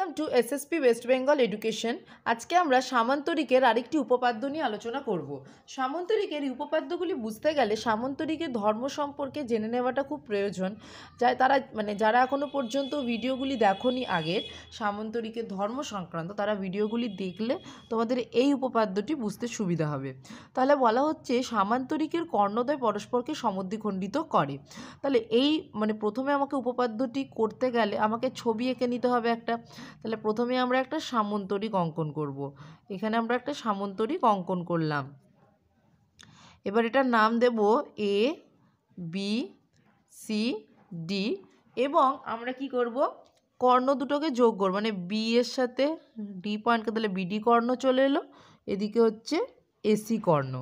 Welcome to SSP West Bengal education. আজকে আমরা সামান্তরিকের আরেকটি উপপাদ্য নিয়ে আলোচনা করব। সামান্তরিকের এই উপপাদ্যগুলি বুঝতে গেলে সামান্তরিকের ধর্ম সম্পর্কে জেনে নেওয়াটা খুব প্রয়োজন। যারা এখনও পর্যন্ত ভিডিওগুলি দেখোনি আগের সামান্তরিকের ধর্ম সংক্রান্ত, তারা ভিডিওগুলি দেখলে তোমাদের এই উপপাদ্যটি বুঝতে সুবিধা হবে। তাহলে বলা হচ্ছে সামান্তরিকের কর্ণদ্বয় পরস্পরকে সমদ্বিখণ্ডিত করে। তাহলে প্রথমে আমাকে উপপাদ্যটি করতে গেলে আমাকে ছবি এঁকে নিতে হবে একটা। তাহলে প্রথমে আমরা একটা সামান্তরিক অঙ্কন করব। এখানে আমরা একটা সামান্তরিক অঙ্কন করলাম। এবার এটার নাম দেব এ বি সি ডি এবং আমরা কি করব, কর্ণ দুটোকে যোগ করব, মানে বি এর সাথে ডি পয়েন্টকে, তাহলে বিডি কর্ণ চলে এলো, এদিকে হচ্ছে এসি কর্ণ,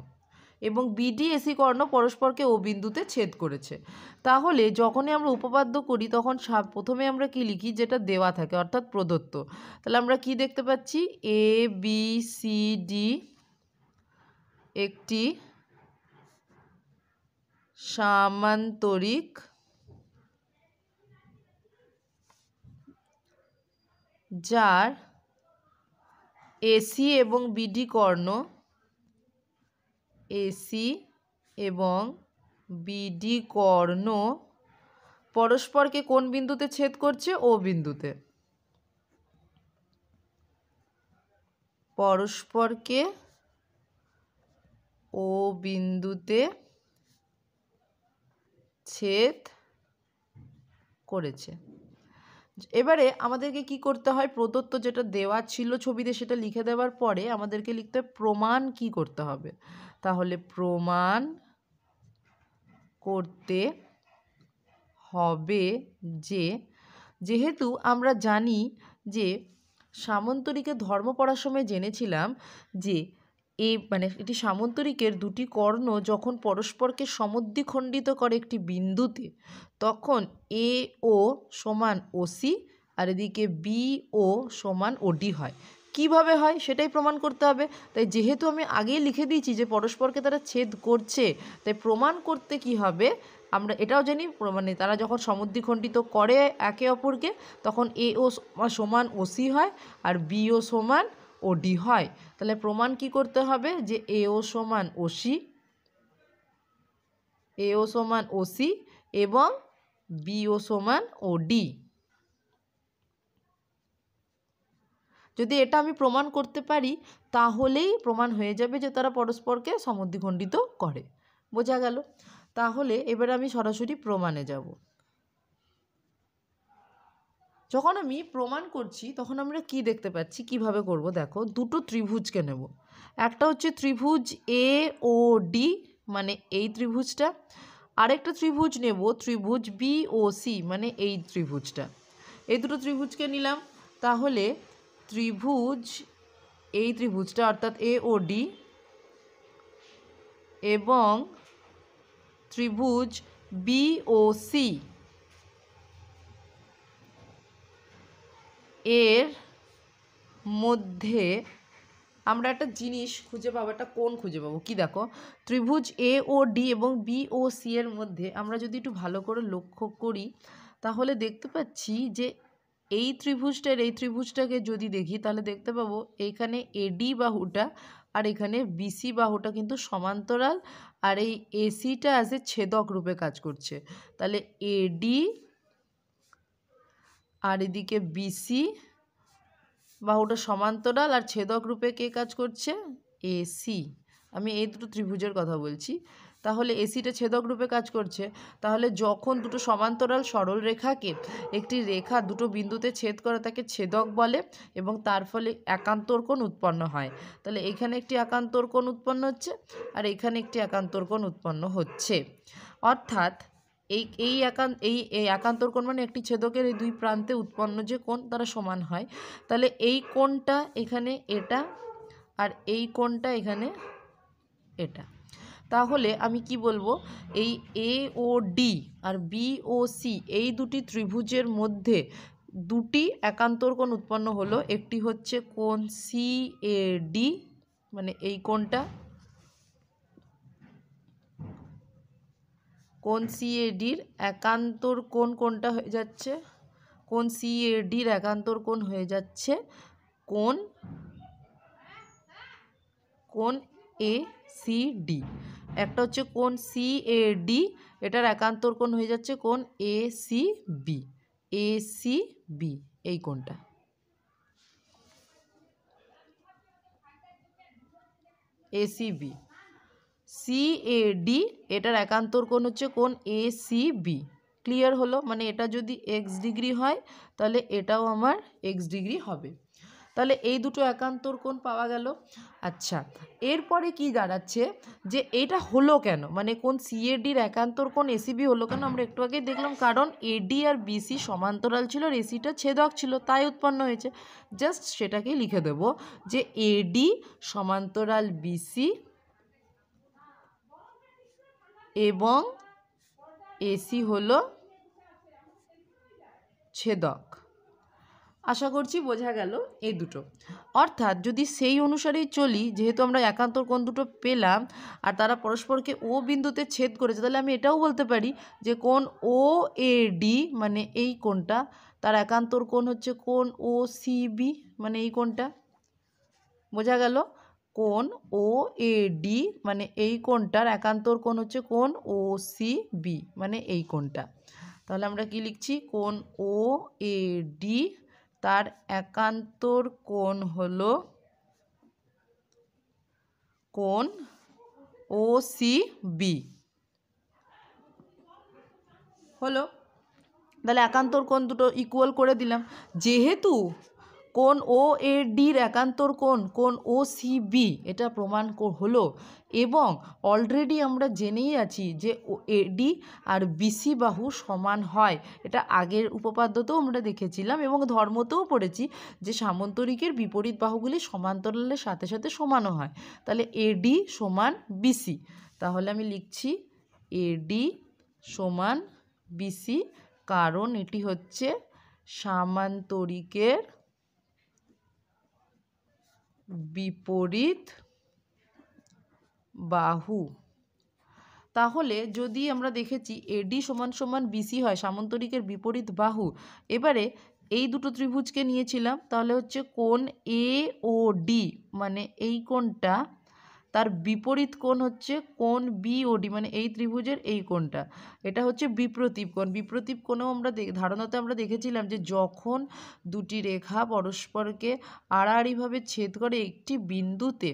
এবং বিডি এসি কর্ণ পরস্পরকে ও বিন্দুতে ছেদ করেছে। তাহলে যখনই আমরা উপপাদ্য করি তখন প্রথমে আমরা কি লিখি, যেটা দেওয়া থাকে অর্থাৎ প্রদত্ত। তাহলে আমরা কি দেখতে পাচ্ছি, এ বি সি ডি একটি সামান্তরিক যার এসি এবং বিডি কর্ণ, এসি এবং বিডি কর্ণ পরস্পরকে কোন বিন্দুতে ছেদ করছে, ও বিন্দুতে। পরস্পরকে ও বিন্দুতে ছেদ করেছে। এবারে আমাদেরকে কি করতে হয়, প্রদত্ত যেটা দেওয়া ছিল ছবিতে সেটা লিখে দেওয়ার পরে আমাদেরকে লিখতে হয় প্রমাণ কি করতে হবে। তাহলে প্রমাণ করতে হবে যেহেতু আমরা জানি যে সামান্তরিকের ধর্ম পড়ার সময় জেনেছিলাম যে এটি সামান্তরিকের দুটি কর্ণ যখন পরস্পরকে সমদ্বিখণ্ডিত করে একটি বিন্দুতে, তখন এ ও সমান ওসি আর এদিকে বি ও সমান ওডি হয়। কিভাবে হয় সেটাই প্রমাণ করতে হবে। তাই যেহেতু আমি আগেই লিখে দিয়েছি যে পরস্পরকে তারা ছেদ করছে, তাই প্রমাণ করতে কি হবে, আমরা এটাও জানি তারা যখন সমদ্বিখণ্ডিত করে একে অপরকে তখন এ ও সমান ওসি হয় আর বি ও সমান ওডি হয়। তাহলে প্রমাণ কি করতে হবে, যে এ ও সমান ওসি এবং বি ও সমান ওডি। যদি এটা আমি প্রমাণ করতে পারি তাহলেই প্রমাণ হয়ে যাবে যে তারা পরস্পরকে সমদ্বিখণ্ডিত করে। বোঝা গেল? তাহলে এবার আমি সরাসরি প্রমাণে যাব। যখন আমি প্রমাণ করছি তখন আমরা কি দেখতে পাচ্ছি, কিভাবে করব দেখো, দুটো ত্রিভুজকে নেব। একটা হচ্ছে ত্রিভুজ এ ও ডি, মানে এই ত্রিভুজটা। আরেকটা ত্রিভুজ নেব ত্রিভুজ বি ও সি, মানে এই ত্রিভুজটা। এই দুটো ত্রিভুজকে নিলাম। তাহলে এই ত্রিভুজটা অর্থাৎ এ ও ডি এবং ত্রিভুজ বি ও সি এর মধ্যে আমরা একটা জিনিস খুঁজে পাবো, একটা কোণ খুঁজে পাবো। কি দেখো, ত্রিভুজ এ ও ডি এবং বি ও সি এর মধ্যে আমরা যদি একটু ভালো করে লক্ষ্য করি তাহলে দেখতে পাচ্ছি যে এই ত্রিভুজটাকে যদি দেখি তাহলে দেখতে পাবো এইখানে এডি বাহুটা আর এখানে বিসি বাহুটা কিন্তু সমান্তরাল, আর এই এসিটা অ্যাজ এ ছেদক রূপে কাজ করছে। তাহলে এডি আর এদিকে বিসি বাহুটা সমান্তরাল আর ছেদক রূপে কে কাজ করছে, এসি। আমি এই দুটো ত্রিভুজের কথা বলছি। তাহলে এসিটা ছেদক রূপে কাজ করছে। তাহলে যখন দুটো সমান্তরাল সরল রেখাকে একটি রেখা দুটো বিন্দুতে ছেদ করে তাকে ছেদক বলে এবং তার ফলে একান্তর কোণ উৎপন্ন হয়। তাহলে এখানে একটি একান্তর কোণ উৎপন্ন হচ্ছে আর এখানে একটি একান্তর কোণ উৎপন্ন হচ্ছে। অর্থাৎ এই একান্তর কোণ মানে একটি ছেদকের এই দুই প্রান্তে উৎপন্ন যে কোণ তারা সমান হয়। তাহলে এই কোণটা এখানে এটা আর এই কোণটা এখানে এটা। তাহলে আমি কি বলবো, এই এ ও ডি আর বি ও সি এই দুটি ত্রিভুজের মধ্যে দুটি একান্তর কোণ উৎপন্ন হলো। একটি হচ্ছে কোণ সি এ ডি, মানে এই কোণটা, কোণ সি এ ডির একান্তর কোণ কোনটা হয়ে যাচ্ছে, কোণ সিএডির একান্তর কোণ হয়ে যাচ্ছে কোণ এসিডি। একটা হচ্ছে কোণ সিএডি, এটার একান্তর কোণ হয়ে যাচ্ছে কোণ এসিবি। এসিবি এই কোণটা, এসিবি। সিএডি এটার একান্তর কোণ হচ্ছে কোণ এসিবি। ক্লিয়ার হলো? মানে এটা যদি এক্স ডিগ্রি হয় তাহলে এটাও আমার এক্স ডিগ্রি হবে। তাহলে এই দুটো একান্তর কোণ পাওয়া গেল। আচ্ছা, এরপরে কি দাঁড়াচ্ছে যে এটা হলো কেন, মানে কোণ সিএডির একান্তর কোণ এসিবি হলো কেন? আমরা একটু আগে দেখলাম কারণ এডি আর বিসি সমান্তরাল ছিল আর এসিটা ছেদক ছিল, তাই উৎপন্ন হয়েছে। জাস্ট সেটাকেই লিখে দেব যে এডি সমান্তরাল বিসি এবং এসি হলো ছেদক। আশা করছি বোঝা গেল এই দুটো। অর্থাৎ যদি সেই অনুসারেই চলি, যেহেতু আমরা একান্তর কোণ দুটো পেলাম আর তারা পরস্পরকে ও বিন্দুতে ছেদ করেছে, তাহলে আমি এটাও বলতে পারি যে কোণ ও এ ডি মানে এই কোণটা, তার একান্তর কোণ হচ্ছে কোণ ও সিবি মানে এই কোণটা। বোঝা গেল? কোণ ও এ ডি মানে এই কোণটার একান্তর কোণ হচ্ছে কোণ ও সি বি মানে এই কোণটা। তাহলে আমরা কি লিখছি? কোণ ও এ ডি তার একান্তর কোণ হলো কোণ ও সি বি। হলো? তাহলে একান্তর কোণ দুটো ইকুয়াল করে দিলাম। যেহেতু কোণ ও এ ডির একান্তর কোণ ও সি বি এটা প্রমাণ হলো, এবং অলরেডি আমরা জেনেই আছি যে এডি আর বিসি বাহু সমান হয়। এটা আগের উপপাদ্যতেও আমরা দেখেছিলাম এবং ধর্মতেও পড়েছি যে সামন্তরিকের বিপরীত বাহুগুলি সমান্তরালের সাথে সাথে সমানও হয়। তাহলে এডি সমান বিসি। তাহলে আমি লিখছি এডি সমান বিসি, কারণ এটি হচ্ছে সামান্তরিকের বিপরীত বাহু। তাহলে যদি আমরা দেখেছি এডি সমান সমান বিসি হয় সামান্তরিকের বিপরীত বাহু, এবারে এই দুটো ত্রিভুজকে নিয়েছিলাম, তাহলে হচ্ছে কোণ এ ও ডি মানে এই কোণটা, তার বিপরীত কোণ হচ্ছে কোণ বি ও ডি মানে এই ত্রিভুজের এই কোণটা। এটা হচ্ছে বিপ্রতীপ কোণ। বিপ্রতীপ কোণেও আমরা ধারণাতে আমরা দেখেছিলাম যে যখন দুটি রেখা পরস্পরকে আড়াআড়িভাবে ছেদ করে একটি বিন্দুতে,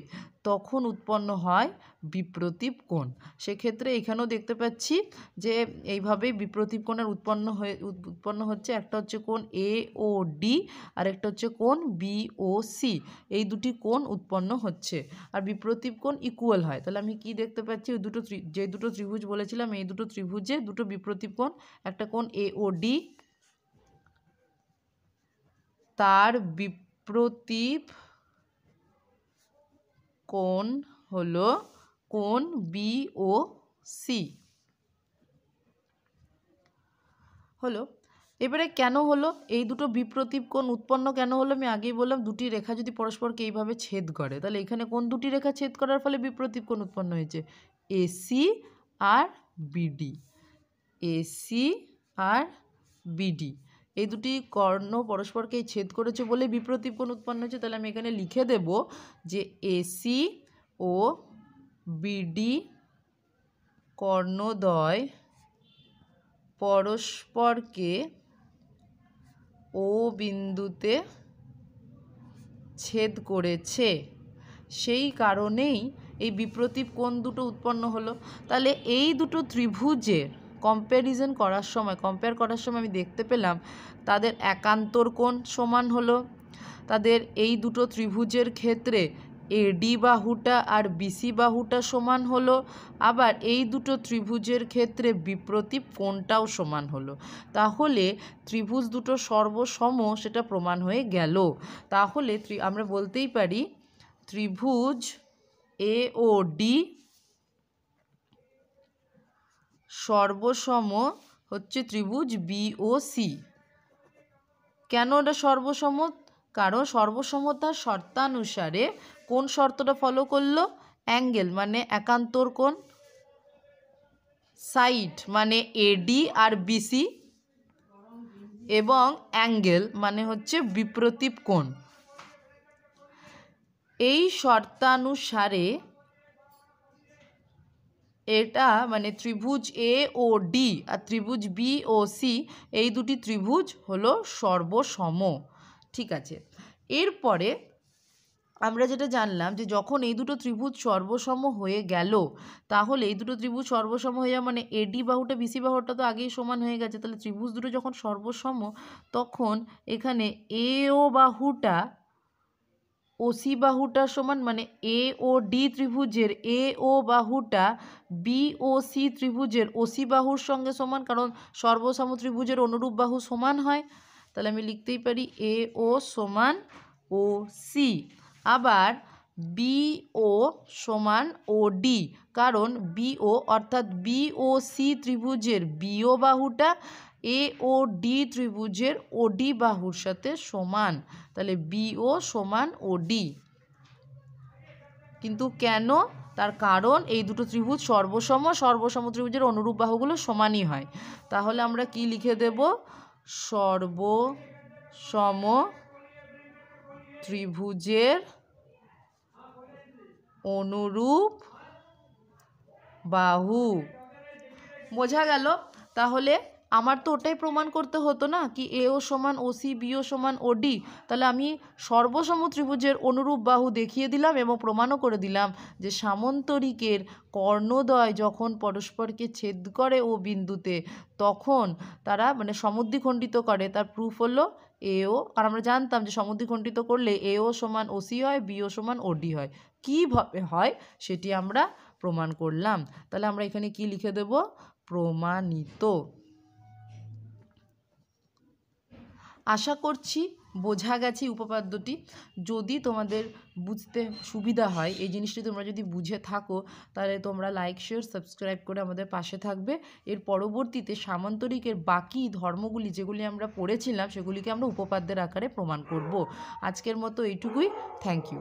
তখন উৎপন্ন হয় বিপ্রতীপ কোণ। সেক্ষেত্রে এখানেও দেখতে পাচ্ছি যে এইভাবেই বিপ্রতীপ কোণের উৎপন্ন হচ্ছে। একটা হচ্ছে কোণ এ ও ডি আর একটা হচ্ছে কোণ বি ও সি। এই দুটি কোণ উৎপন্ন হচ্ছে আর বিপ্রতীপ কোণ ইকুয়াল হয়। তাহলে আমি কি দেখতে পাচ্ছি? ওই দুটো যে দুটো ত্রিভুজ বলেছিলাম, এই দুটো ত্রিভুজে দুটো বিপ্রতীপ কোণ, একটা কোণ এ ও ডি, তার বিপ্রতীপ কোণ হলো কোণ বি ও সি। হলো? এবারে কেন হলো এই দুটো বিপ্রতীপ কোণ উৎপন্ন কেন হলো? আমি আগেই বললাম দুটি রেখা যদি পরস্পরকে এইভাবে ছেদ করে, তাহলে এখানে কোন দুটি রেখা ছেদ করার ফলে বিপ্রতীপ কোণ উৎপন্ন হয়েছে? এসি আর বিডি। এসি আর বিডি এই দুটি কর্ণ পরস্পরকে ছেদ করেছে বলে বিপ্রতীপ কোণ উৎপন্ন হয়েছে। তাহলে আমি এখানে লিখে দেব যে এসি ও বিডি কর্ণদ্বয় পরস্পরকে ও বিন্দুতে ছেদ করেছে, সেই কারণেই এই বিপ্রতীপ কোণ দুটো উৎপন্ন হলো। তাহলে এই দুটো ত্রিভুজের কম্পেয়ার করার সময় আমি দেখতে পেলাম তাদের একান্তর কোণ সমান হলো। তাদের এই দুটো ত্রিভুজের ক্ষেত্রে এডি বাহুটা আর বিসি বাহুটা সমান হলো, আবার এই দুটো ত্রিভুজের ক্ষেত্রে বিপ্রতীপ কোণটাও সমান হলো। তাহলে ত্রিভুজ দুটো সর্বসম সেটা প্রমাণ হয়ে গেল। তাহলে আমরা বলতেই পারি ত্রিভুজ এ ও ডি সর্বসম হচ্ছে ত্রিভুজ বি ও সি। কেন এটা সর্বসম? কারণ সর্বসমতার শর্তানুসারে কোন শর্তটা ফলো করলো? অ্যাঙ্গেল মানে একান্তর কোণ, সাইড মানে এডি আর বিসি, এবং অ্যাঙ্গেল মানে হচ্ছে বিপ্রতীপ কোণ। এই শর্তানুসারে এটা মানে ত্রিভুজ এ ও ডি আর ত্রিভুজ বি ও সি, এই দুটি ত্রিভুজ হলো সর্বসম। ঠিক আছে, এরপরে আমরা যেটা জানলাম যে যখন এই দুটো ত্রিভুজ সর্বসম হয়ে গেল, তাহলে এই দুটো ত্রিভুজ সর্বসম হয়ে যাওয়া মানে এডি বাহুটা বিসি বাহুটা তো আগেই সমান হয়ে গেছে, তাহলে ত্রিভুজ দুটো যখন সর্বসম তখন এখানে এ ও বাহুটা ওসি বাহুটার সমান, মানে এ ও ডি ত্রিভুজের এ ও বাহুটা বি ও সি ত্রিভুজের ওসি বাহুর সঙ্গে সমান, কারণ সর্বসম ত্রিভুজের অনুরূপ বাহু সমান হয়। তাহলে আমি লিখতেই পারি এ ও সমান ও সি। আবার বি ও সমান ও ডি, কারণ বি ও অর্থাৎ বি ও সি ত্রিভুজের বিও বাহুটা এ ও ডি ত্রিভুজের ওডি বাহুর সাথে সমান, তাহলে বিও সমান ওডি। কিন্তু কেন? তার কারণ এই দুটো ত্রিভুজ সর্বসম ত্রিভুজের অনুরূপ বাহুগুলো সমানই হয়। তাহলে আমরা কি লিখে দেব? সর্বসম ত্রিভুজের অনুরূপ বাহু। বোঝা গেল? তাহলে আমার তো ওটাই প্রমাণ করতে হতো না কি এও সমান ওসি বিও সমান ওডি, তাহলে আমি সর্বসম ত্রিভুজের অনুরূপ বাহু দেখিয়ে দিলাম এবং প্রমাণও করে দিলাম যে সামন্তরিকের কর্ণদ্বয় যখন পরস্পরকে ছেদ করে ও বিন্দুতে তখন তারা মানে সমদ্বিখণ্ডিত করে, তার প্রুফ হলো এও। কারণ আমরা জানতাম যে সমদ্বিখণ্ডিত করলে এও সমান ওসি হয়, বিও সমান ওডি হয়। কীভাবে হয় সেটি আমরা প্রমাণ করলাম। তাহলে আমরা এখানে কি লিখে দেব? প্রমাণিত। আশা করছি বোঝা গেছে উপপাদ্যটি। যদি তোমাদের বুঝতে সুবিধা হয়, এই জিনিসটি তোমরা যদি বুঝে থাকো, তাহলে তোমরা লাইক শেয়ার সাবস্ক্রাইব করে আমাদের পাশে থাকবে। এর পরবর্তীতে সামান্তরিকের বাকি ধর্মগুলি যেগুলি আমরা পড়েছিলাম সেগুলিকে আমরা উপপাদ্যের আকারে প্রমাণ করব। আজকের মতো এইটুকুই। Thank you.